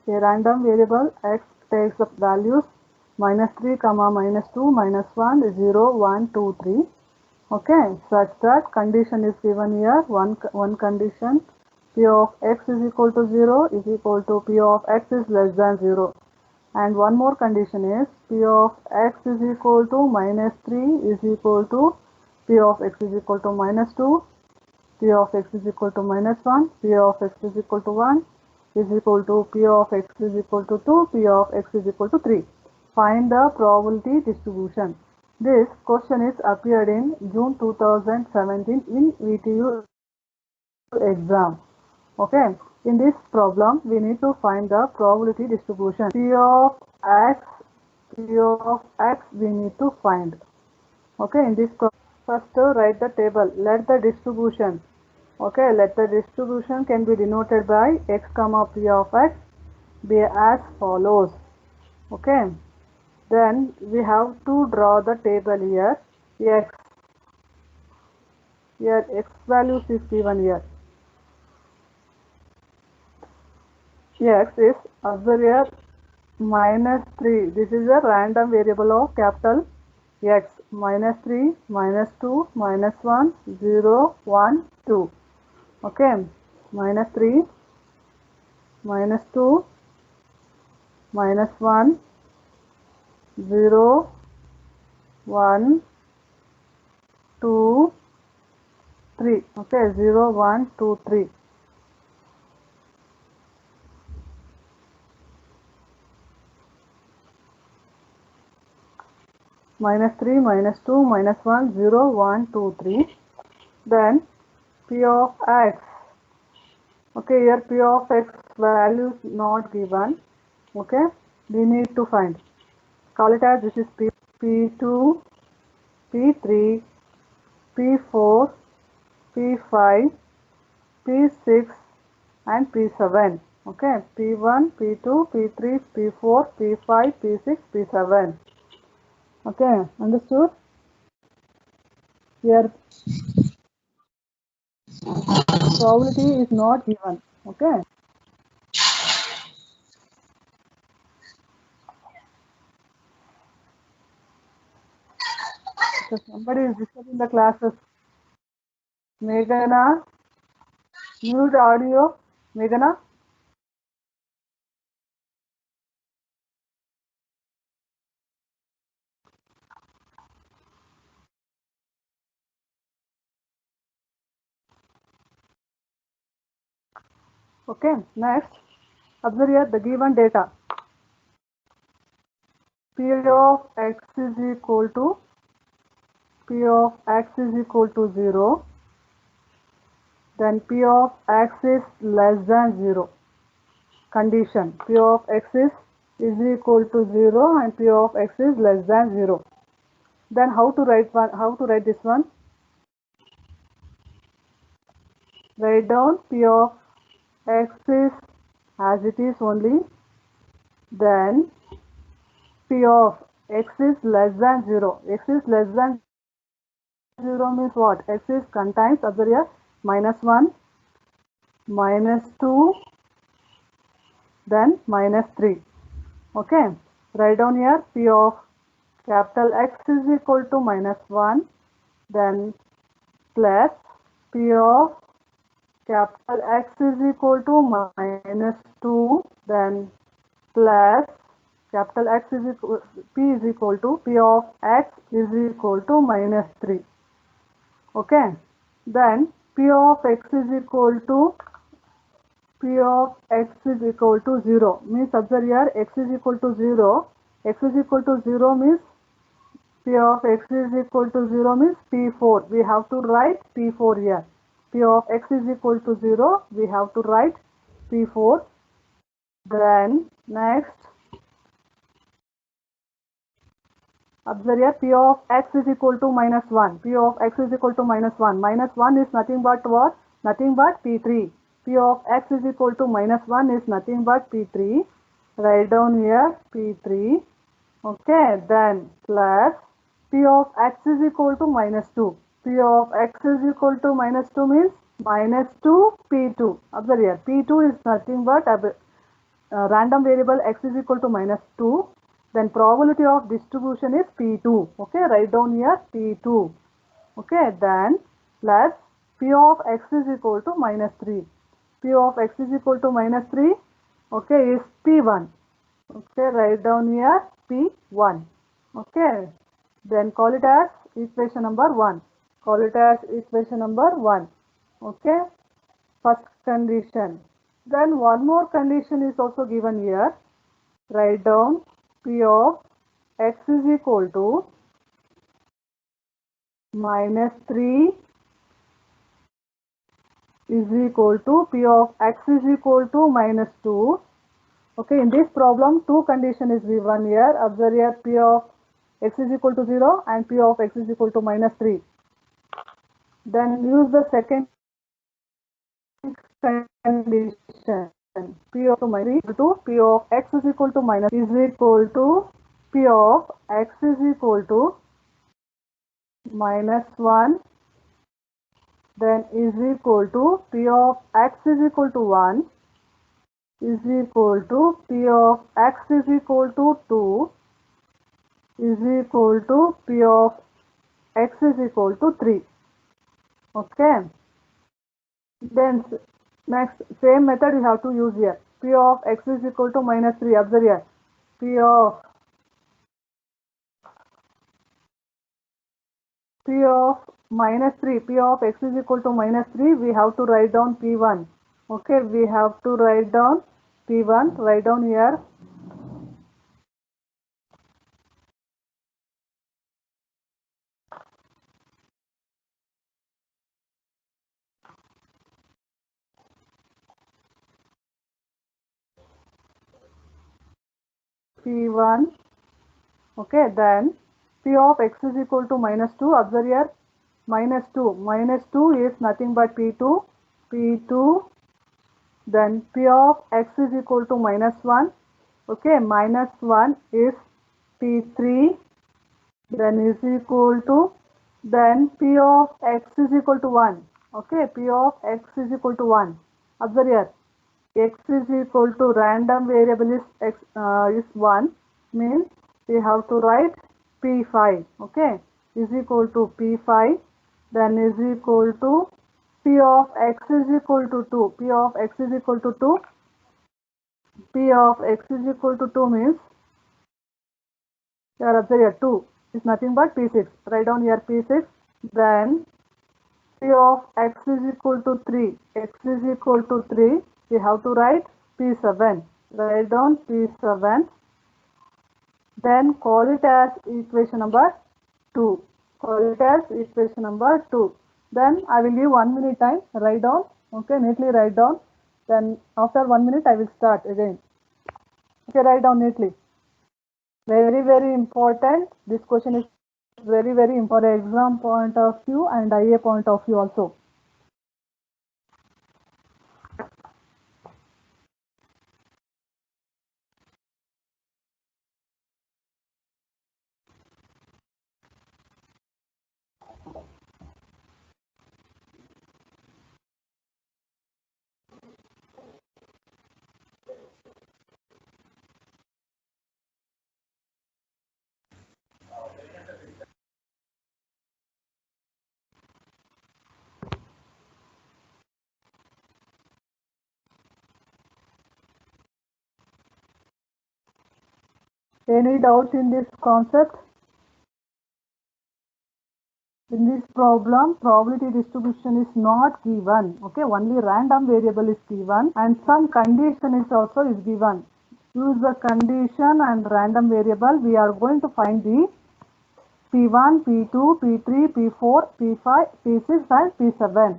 A random variable x takes the values -3, -2, -1, 0, 1, 2, 3. Okay, such that condition is given here. One condition, p of x is equal to 0 is equal to p of x is less than 0. And one more condition is p of x is equal to -3 is equal to p of x is equal to -2, p of x is equal to -1, p of x is equal to 1 is equal to p of x is equal to 2, p of x is equal to 3. Find the probability distribution. This question is appeared in June 2017 in VTU exam. Okay, in this problem we need to find the probability distribution. P of x we need to find. Okay, in this first write the table. Let the distribution. Okay, let the distribution can be denoted by x comma p of x be as follows. Okay, then we have to draw the table here. X values is given here. X is observe here -3. This is a random variable of capital X. -3, -2, -1, 0, 1, 2. Okay, -3, -2, -1, 0, 1, 2, 3. Okay, 0, 1, 2, 3. -3, -2, -1, 0, 1, 2, 3. Then p of x. Okay, here p of x value is not given. Okay, we need to find. Call it as this is P2, P3, P4, P5, P6 and P7. Okay, P1, P2, P3, P4, P5, P6, P7. Okay, understood? Here probability is not given. Okay. So somebody is disturbing the classes. Meghana, mute audio. Meghana. Okay, next, observe here the given data. P of x is equal to 0. Then P of x is less than 0. Condition P of x is equal to 0 and P of x is less than 0. Then how to write this one? Write down P of x is as it is only. Then P of x is less than 0. X is less than 0 means what? X is contains, observe here, -1, -2, then -3. Okay, write down here P of capital X is equal to -1, then plus P of capital X is equal to -2, then plus capital X is equal, P is equal to P of X is equal to -3. Okay, then P of X is equal to 0 means, observe here, x is equal to 0. X is equal to 0 means P of x is equal to 0 means P4. We have to write P4 here. P of x is equal to 0. We have to write P4. Then next, observe here, P of x is equal to -1. P of x is equal to -1. -1 is nothing but what? Nothing but P3. P of x is equal to -1 is nothing but P3. Write down here P3. Okay, then plus P of x is equal to -2. P of x is equal to -2 means -2 P2. Observe here, P2 is nothing but random variable x is equal to -2, then probability of distribution is P2. Okay, write down here P2. Okay, then plus P of x is equal to -3. P of x is equal to -3, okay, is P1. Okay, write down here P1. Okay, then call it as equation number 1. Call it as equation number 1. Okay, first condition. Then one more condition is also given here. Write down P of x is equal to -3 is equal to P of x is equal to -2. Okay, in this problem, two condition is given here. Observe here P of x is equal to 0 and P of x is equal to -3. Then use the second condition. P of P of x is equal to minus is equal to P of x is equal to -1, then is equal to P of x is equal to 1 is equal to P of x is equal to 2 is equal to P of x is equal to 3. Okay. Then next same method you have to use here. P of x is equal to -3. Observe here. P of -3. P of x is equal to -3. We have to write down P1. Okay, we have to write down P1. Write down here. P1. Okay, then P of x is equal to -2. Observe here. -2. -2 is nothing but P2. P2. Then P of x is equal to -1. Okay, -1 is P3. Then is equal to, then P of x is equal to 1. Okay, P of x is equal to 1. Observe here. X is equal to random variable is x is 1, means we have to write P5. Okay, is equal to P5, then is equal to P of x is equal to 2. P of x is equal to 2. P of x is equal to 2 means here observe here 2 is nothing but P6. Write down here P6. Then P of x is equal to 3. X is equal to 3. We have to write P7. Write down P7. Then call it as equation number 2. Call it as equation number 2. Then I will give 1 minute time. Write down. Okay, neatly write down. Then after 1 minute I will start again. Okay, write down neatly. Very, very important. This question is very, very important exam point of view and IA point of view also. Any doubts in this concept? In this problem, probability distribution is not given. Okay, only random variable is given and some condition is also is given. Use the condition and random variable. We are going to find the P1, P2, P3, P4, P5, P6 and P7.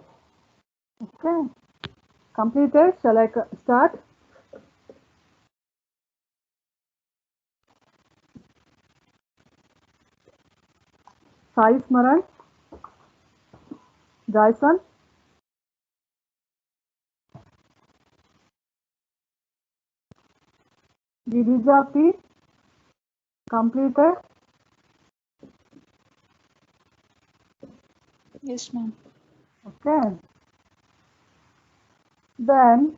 Okay, completed. Shall I start? Sai Smaran, Jason, Girija P, completed. Yes, ma'am. Okay. Then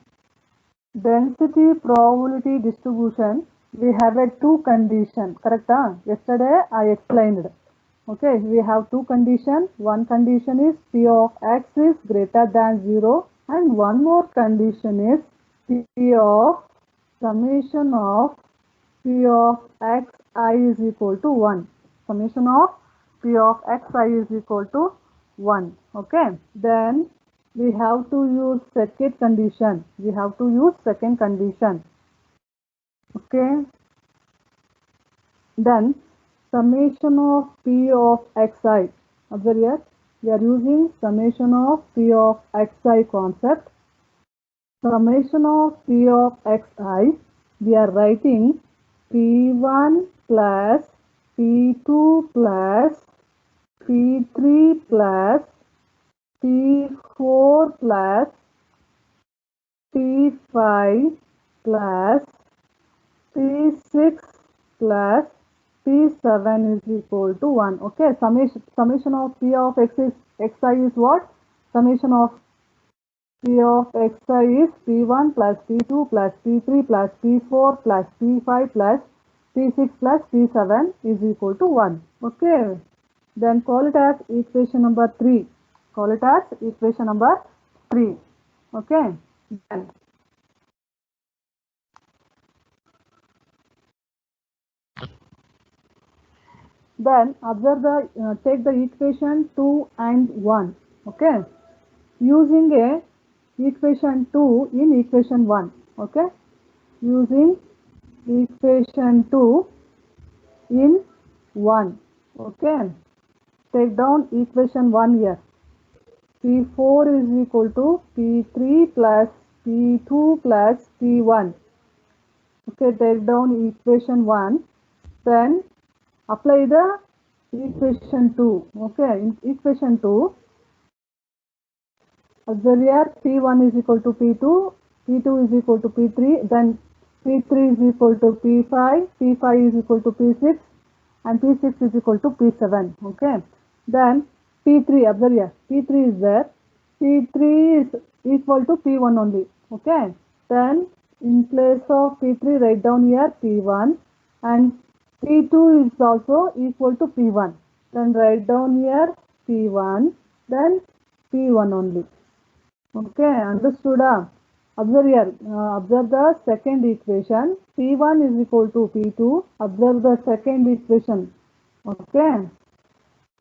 Density probability distribution, we have a two condition, correct? Yesterday I explained. Okay, we have two conditions. One condition is P of x is greater than 0 and one more condition is P of summation of P of xi is equal to 1. Summation of P of xi is equal to 1. Okay, then we have to use second condition. We have to use second condition. Okay, then summation of P of xi. Observe here, we are using summation of P of xi concept. Summation of P of xi, we are writing P1 plus P2 plus P3 plus P4 plus P5 plus P6 plus P7 is equal to 1. Okay, summation of P of xi is what? Summation of P of xi is P1 plus P2 plus P3 plus P4 plus P5 plus P6 plus P7 is equal to 1. Okay, then call it as equation number 3. Call it as equation number 3. Okay, then observe the take the equation 2 and 1. Okay, using a equation 2 in equation 1. Okay, using equation 2 in 1. Okay, take down equation 1 here. P4 is equal to P3 plus P2 plus P1. Okay, take down equation 1. Then apply the equation 2. Okay, in equation 2, observe here P1 is equal to P2, P2 is equal to P3, then P3 is equal to P5, P5 is equal to P6, and P6 is equal to P7. Okay, then P3, observe here, P3 is there, P3 is equal to P1 only. Okay, then in place of P3 write down here P1 and P2 is also equal to P1. Then write down here P1, then P1 only. Okay, understood? Observe here, observe the second equation. P1 is equal to P2. Observe the second equation. Okay,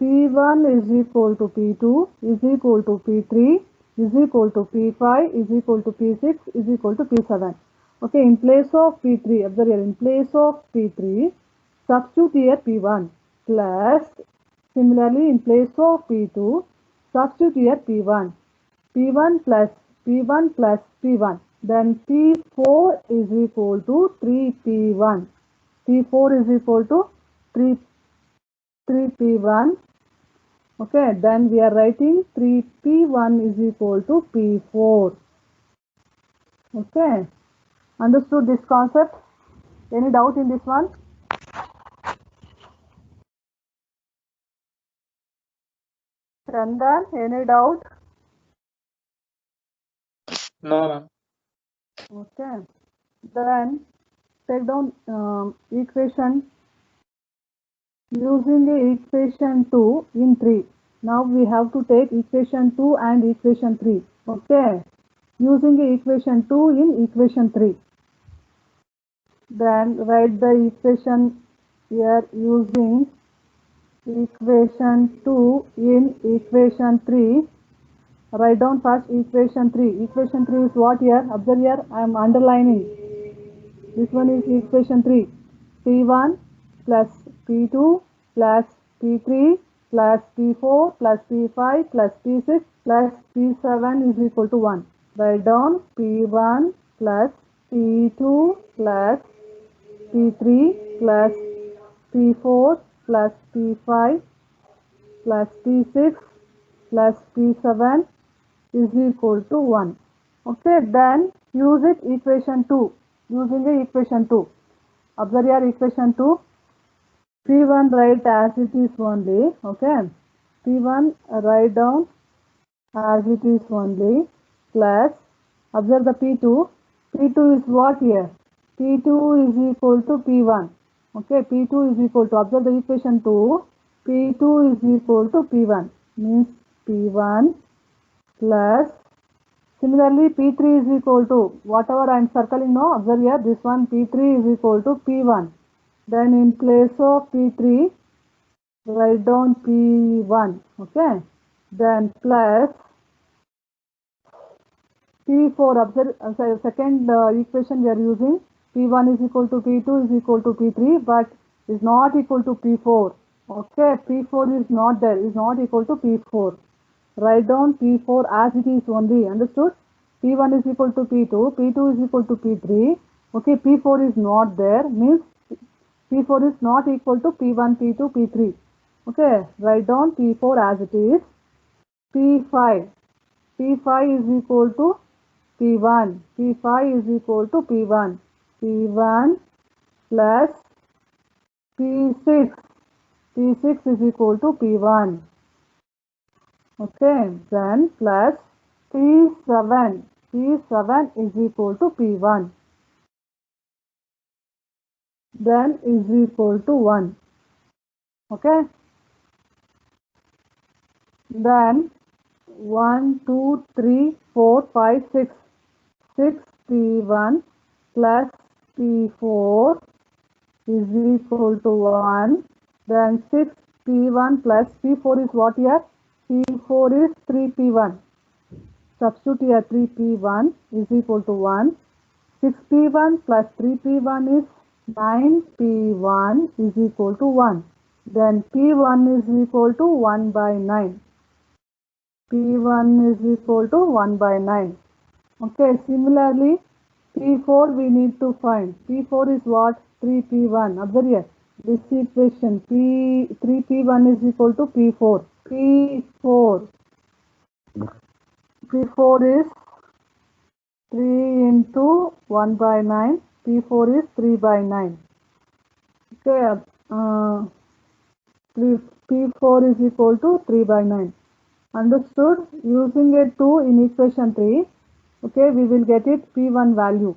P1 is equal to P2 is equal to P3 is equal to P5 is equal to P6 is equal to P7. Okay, in place of P3, observe here, in place of P3, substitute here P1 plus, similarly in place of P2, substitute here P1. P1 plus P1 plus P1. Then P4 is equal to 3P1. P4 is equal to 3P1. Okay, then we are writing 3P1 is equal to P4. Okay, understood this concept? Any doubt in this one? Randan, any doubt? No, ma'am. Okay, then take down equation using the equation 2 in 3. Now we have to take equation 2 and equation 3. Okay, using the equation 2 in equation 3. Then write the equation here using equation 2 in equation 3. Write down first equation 3. Equation 3 is what here? Observe here, I am underlining. This one is equation 3. P1 plus P2 plus P3 plus P4 plus P5 plus P6 plus P7 is equal to 1. Write down P1 plus P2 plus P3 plus P4 plus P5 plus P6 plus P7 is equal to 1. Okay, then use it equation 2. Using the equation 2. Observe your equation 2. P1 write as it is only. Okay. P1 write down as it is only plus, observe the P2. P2 is what here? P2 is equal to P1. Okay, P2 is equal to, observe the equation 2, P2 is equal to P1, means P1 plus, similarly P3 is equal to, whatever I am circling now, observe here, this one P3 is equal to P1. Then in place of P3, write down P1, okay, then plus P4, observe, second equation we are using, P1 is equal to P2 is equal to P3, but is not equal to P4. Okay, P4 is not there, is not equal to P4. Write down P4 as it is only, understood? P1 is equal to P2, P2 is equal to P3. Okay, P4 is not there, means P4 is not equal to P1, P2, P3. Okay, write down P4 as it is. P5, P5 is equal to P1, P5 is equal to P1, P1 plus P6, P6 is equal to P1, okay, then plus P7, P7 is equal to P1, then is equal to 1, okay, then 1, 2, 3, 4, 5, 6, 6 P1 plus P4 is equal to 1, then 6 P1 plus P4 is what here? P4 is 3 P1. Substitute here 3 P1 is equal to 1. 6 P1 plus 3 P1 is 9 P1 is equal to 1. Then P1 is equal to 1 by 9. P1 is equal to 1 by 9. Okay, similarly, P4 we need to find. P4 is what? 3 P1. Observe here. This equation P3 P1 is equal to P4. P4 is 3 into 1 by 9. P4 is 3 by 9. Okay, P4 is equal to 3 by 9. Understood? Using a 2 in equation 3, okay, we will get it P1 value.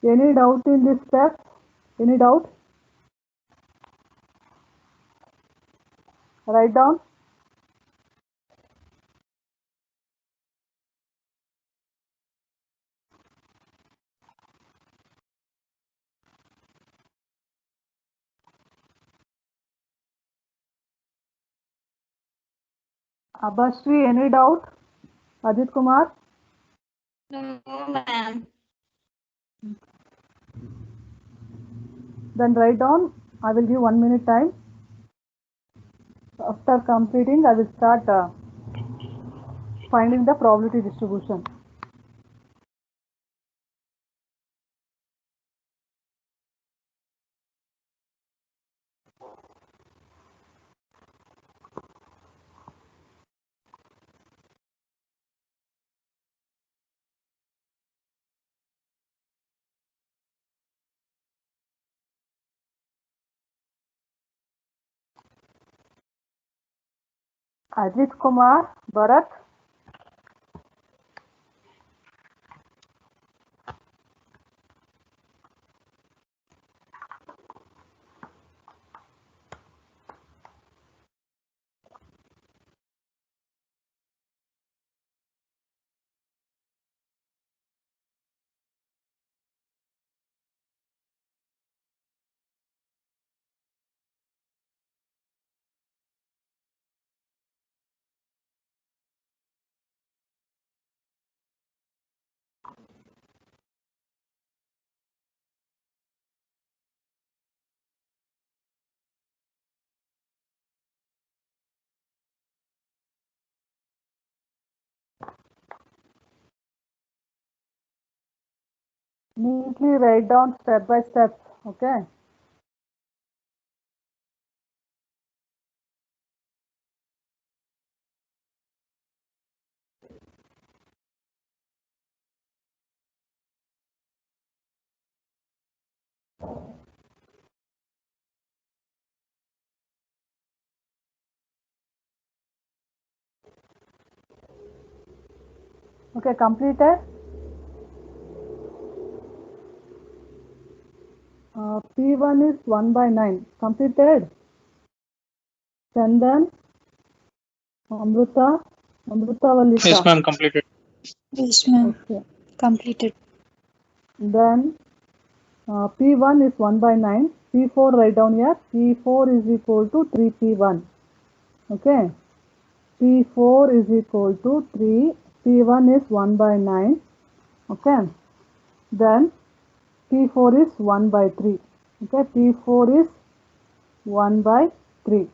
Any doubt in this step? Any doubt? Write down. Abhashri, any doubt? Ajit Kumar? No, ma'am. Then write down. I will give 1 minute time. After completing, I will start finding the probability distribution. Ajit Kumar, Bharat. Neatly write down step by step. Okay. Okay, completed. P1 is 1 by 9. Completed? Chandan, Amruta, Valika. Yes, ma'am, completed. Yes, ma'am. Okay. Completed. Then P1 is 1 by 9. P4 write down here. P4 is equal to 3P1. Okay. P4 is equal to 3. P1 is 1 by 9. Okay. Then P4 is 1 by 3. Okay. P4 is 1 by 3.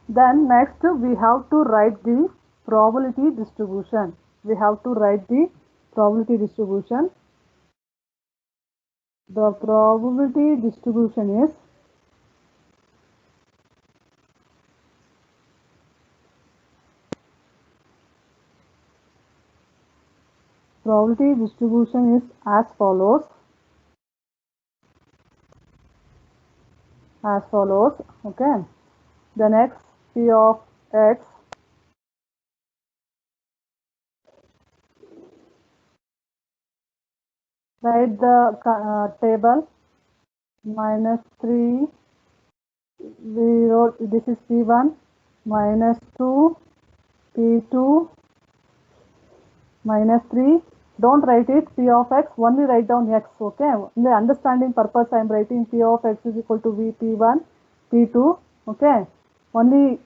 Then next we have to write the probability distribution. We have to write the probability distribution. The probability distribution is as follows. Okay. Then x, p of x write the table. -3 we wrote, this is P1, -2 P2 -3. Don't write it P of x, only write down x. Okay, in the understanding purpose I am writing P of x is equal to P1 P2. Okay, only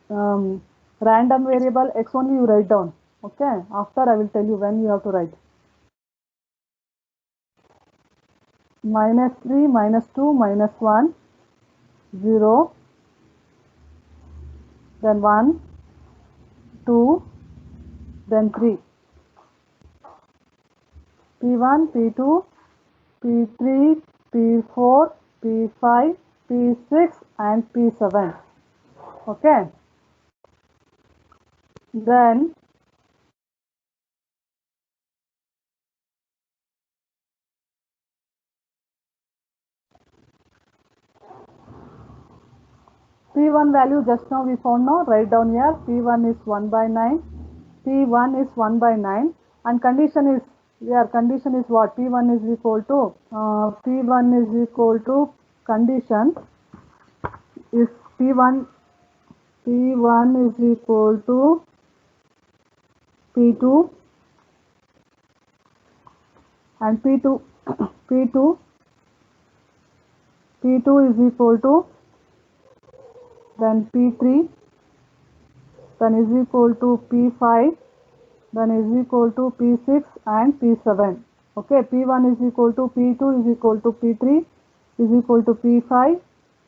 random variable x only you write down. Okay, after I will tell you when you have to write. -3 -2 -1 0, then 1 2, then 3. P1 P2 P3 P4 P5 P6 and P7. Okay, then P1 value just now we found. Now write down here. P1 is 1 by 9. P1 is 1 by 9 and condition is condition is what? P1 is equal to P1 is equal to condition is P1 is equal to P2 and P2 is equal to then P3, then is equal to P5, then is equal to P6 and P7. Okay, P1 is equal to P2 is equal to P3 is equal to P5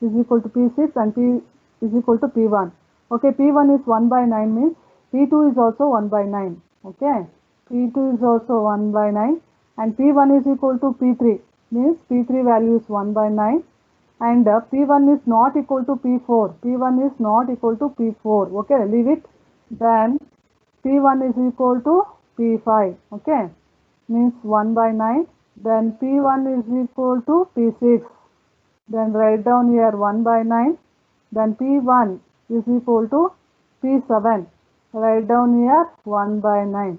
is equal to P6 and P is equal to P1. Okay, P1 is 1 by 9 means P2 is also 1 by 9. Okay, P2 is also 1 by 9 and P1 is equal to P3 means P3 value is 1 by 9 and P1 is not equal to P4. P1 is not equal to P4. Okay, leave it. Then P1 is equal to P5. Okay, means 1 by 9. Then P1 is equal to P6. Then write down here 1 by 9. Then P1 is equal to P7. Write down here 1 by 9.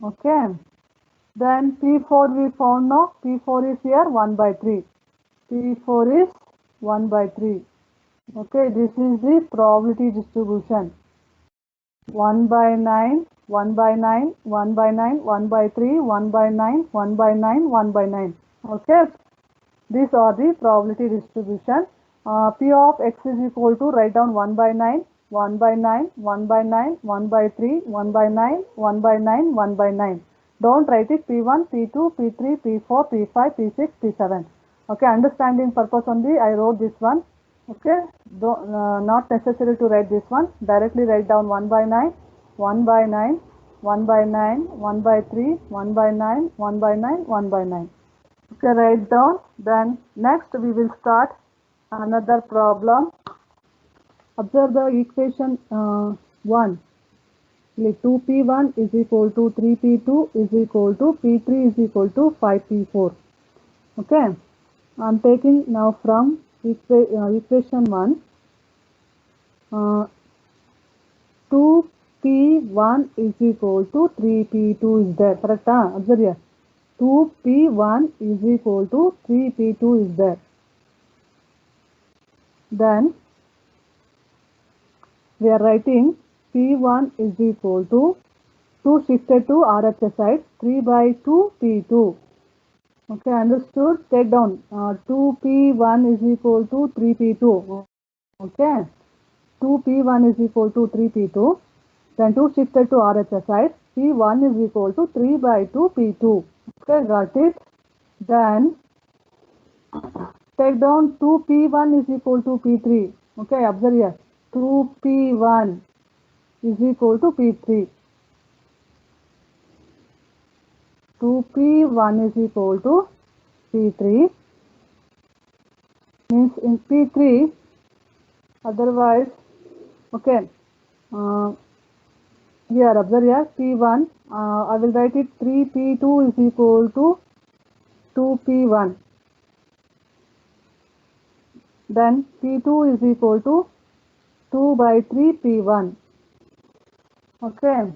Okay. Then P4 we found now. P4 is here 1 by 3. P4 is 1 by 3. Okay, this is the probability distribution. 1 by 9, 1 by 9, 1 by 9, 1 by 3, 1 by 9, 1 by 9, 1 by 9. Okay, these are the probability distribution. P of x is equal to, write down 1 by 9, 1 by 9, 1 by 9, 1 by 3, 1 by 9, 1 by 9, 1 by 9. Don't write it P1, P2, P3, P4, P5, P6, P7. Okay, understanding purpose only I wrote this one. Okay, not necessary to write this one. Directly write down 1 by 9, 1 by 9, 1 by 9, 1 by 3, 1 by 9, 1 by 9, 1 by 9. Okay, write down. Then next we will start another problem. Observe the equation 1. 2P1 is equal to 3P2 is equal to P3 is equal to 5P4. Okay, I am taking now from equation 1. 2P1 is equal to 3P2 is there. Correct? Observe here. 2p1 is equal to 3p2 is there. Then we are writing p1 is equal to 2 shifted to RHS side 3 by 2 p2. Okay, understood? Take down 2p1 is equal to 3p2. Okay, 2p1 is equal to 3p2. Then 2 shifted to RHS side, p1 is equal to 3 by 2 p2. Okay, got it? Then take down 2p1 is equal to p3. Okay, observe here. 2p1 is equal to p3. 2p1 is equal to p3 means in p3, otherwise, okay, here observe here p1, I will write it 3p2 is equal to 2p1, then p2 is equal to 2 by 3 p1. Okay,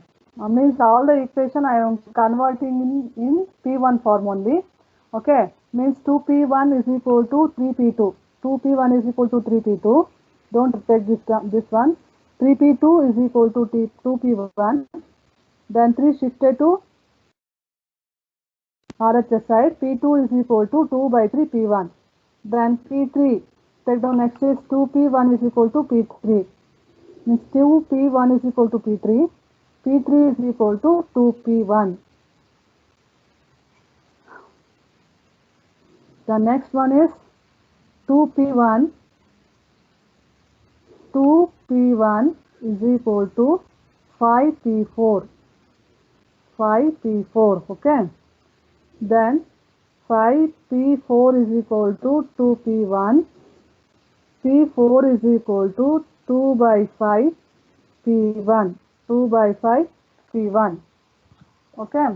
means all the equation I am converting in p1 form only. Okay, means 2p1 is equal to 3p2. 2p1 is equal to 3p2. Don't take this one. 3p2 is equal to 2p1. Then 3 shifted to RHS side. p2 is equal to 2 by 3 p1. Then p3. Take down next is 2p1 is equal to p3. Means 2p1 is equal to p3. p3 is equal to 2p1. The next one is 2p1. 2p1 is equal to 5p4. 5p4. Okay. Then 5p4 is equal to 2p1. p4 is equal to 2 by 5 p1. 2 by 5 p1. Okay.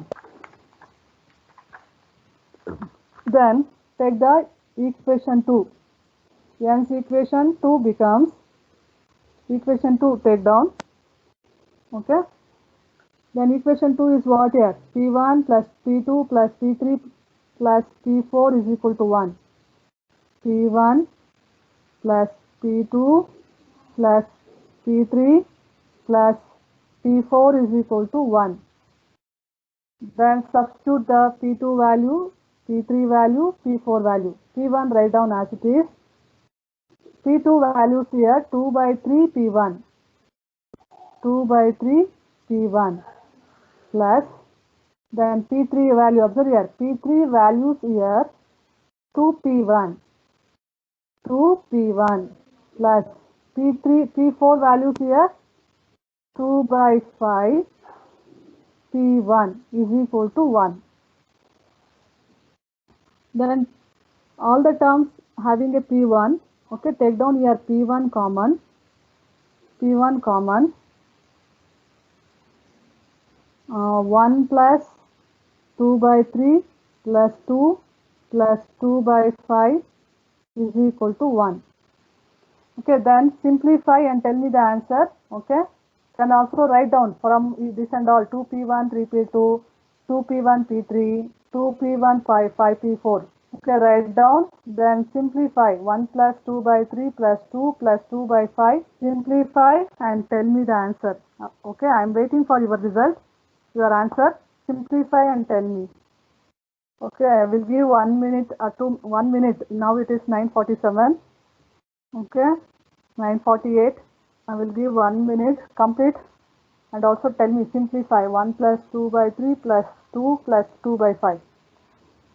Then take the equation 2. Hence equation 2 becomes equation 2 take down. Okay. Then equation 2 is what here? p1 plus p2 plus p3 plus p4 is equal to 1. p1 plus p2 plus p3 plus p4 is equal to 1. Then substitute the p2 value, p3 value, p4 value. p1 write down as it is. p2 values here 2 by 3 p1. 2 by 3 p1 plus then p3 value, observe here, p3 values here 2 p1. 2 p1 plus p3, p4 values here 2 by 5 p1 is equal to 1. Then all the terms having a p1, okay, take down here p1 common. p1 common. 1 plus 2 by 3 plus 2 plus 2 by 5 is equal to 1. Okay, then simplify and tell me the answer. Okay, can also write down from this and all 2p1 3p2 2p1 p3 2p1 5p4. Okay, write down, then simplify 1 plus 2 by 3 plus 2 plus 2 by 5. Simplify and tell me the answer. Okay, I am waiting for your result, your answer. Simplify and tell me. Okay, I will give 1 minute to 1 minute. Now it is 9:47. Okay, 9:48. I will give 1 minute complete and also tell me simplify 1 plus 2 by 3 plus 2 plus 2 by 5.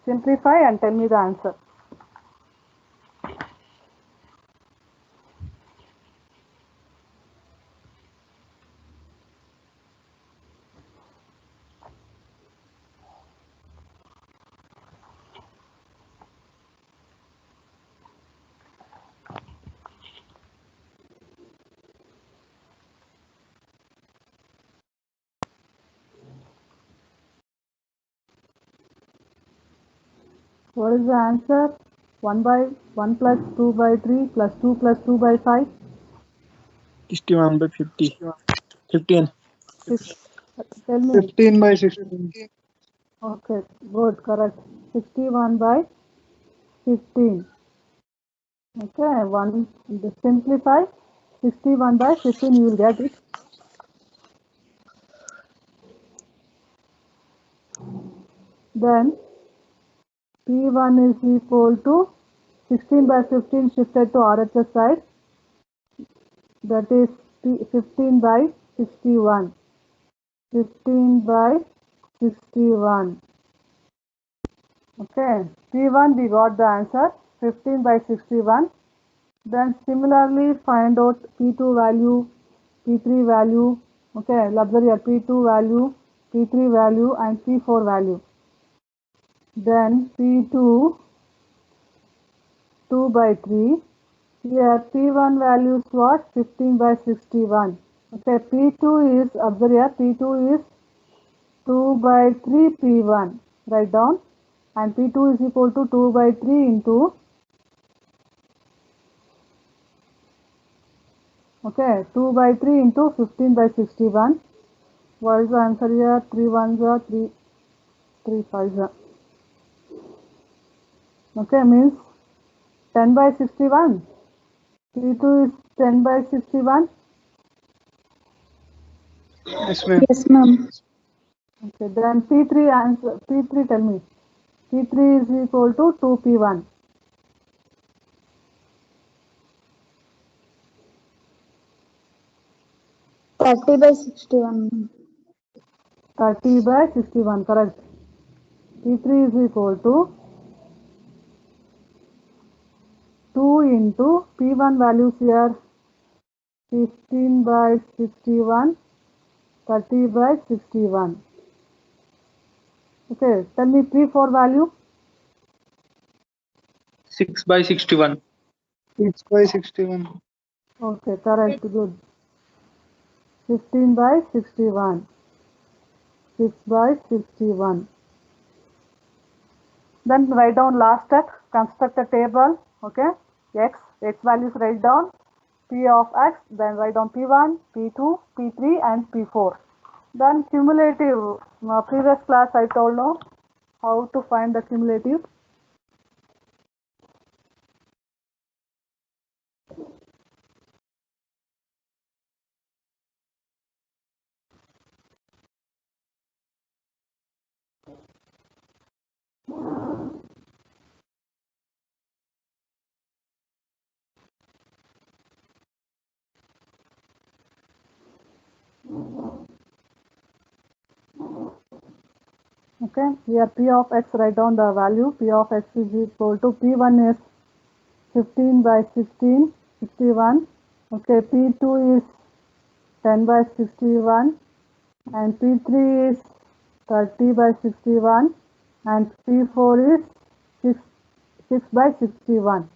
Simplify and tell me the answer. What is the answer? 1 by 1 plus 2 by 3 plus 2 plus 2 by 5. 61 by 50. 15. Tell me. 15 by 16. Okay, good, correct. 61 by 15. Okay, simplify 61 by 15, you will get it. Then P1 is equal to 16 by 15 shifted to RHS side, that is 15 by 61. 15 by 61. Okay, P1 we got the answer 15 by 61. Then similarly find out P2 value, P3 value. Okay, observe here P2 value, P3 value and P4 value. Then P2 2 by 3. Here P1 value is what? 15 by 61. Okay, P2 is, observe here, P2 is 2 by 3 P1. Write down. And P2 is equal to 2 by 3 into, okay, 2 by 3 into 15 by 61. What is the answer here? 3 1s are 3, 3 5s are. Okay, means 10 by 61. P2 is 10 by 61. Yes, ma'am. Yes, ma'am. Okay, then P3 answer, P3 tell me. P3 is equal to 2P1. 30 by 61. 30 by 61, correct. P3 is equal to 2 into P1 values here 15 by 61, 30 by 61. Okay, tell me P4 value. 6 by 61. 6 by 61. Okay, correct, good. 15 by 61. 6 by 61. Then write down last step, construct a table, okay, x values write down, p of x, then write down p1, p2, p3 and p4. Then cumulative, previous class I told no how to find the cumulative. Okay, here p of x, write down the value, p of x is equal to p1 is 15 by 16, 61. Okay, p2 is 10 by 61 and p3 is 30 by 61 and p4 is 6 by 61.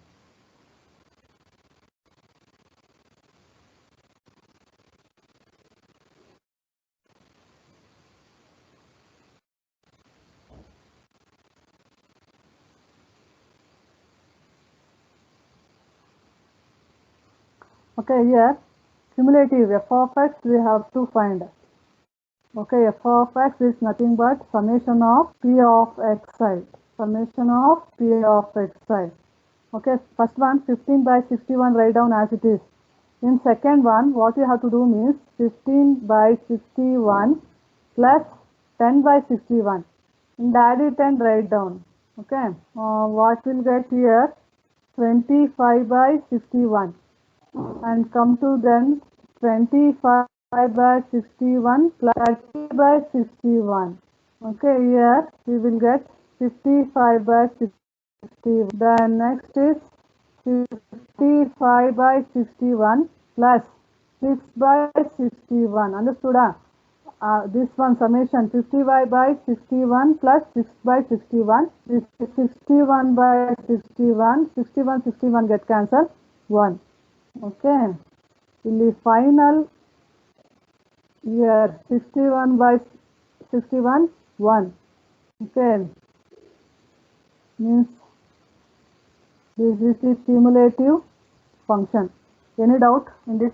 Okay, here cumulative f of x we have to find. Okay, f of x is nothing but summation of p of xi. Summation of p of xi. Okay, first one 15 by 61 write down as it is. In second one, what you have to do means 15 by 61 plus 10 by 61. And add it and write down. Okay, what will get here? 25 by 61. And come to then 25 by 61 plus 30 by 61. Okay, here we will get 55 by 60. Then next is 55 by 61 plus 6 by 61. Understood? This one summation 55 by 61 plus 6 by 61. This is 61 by 61. 61, 61 get cancelled. 1. Okay. In the final here 61 by 61 1. Okay. Means this is the cumulative function. Any doubt in this?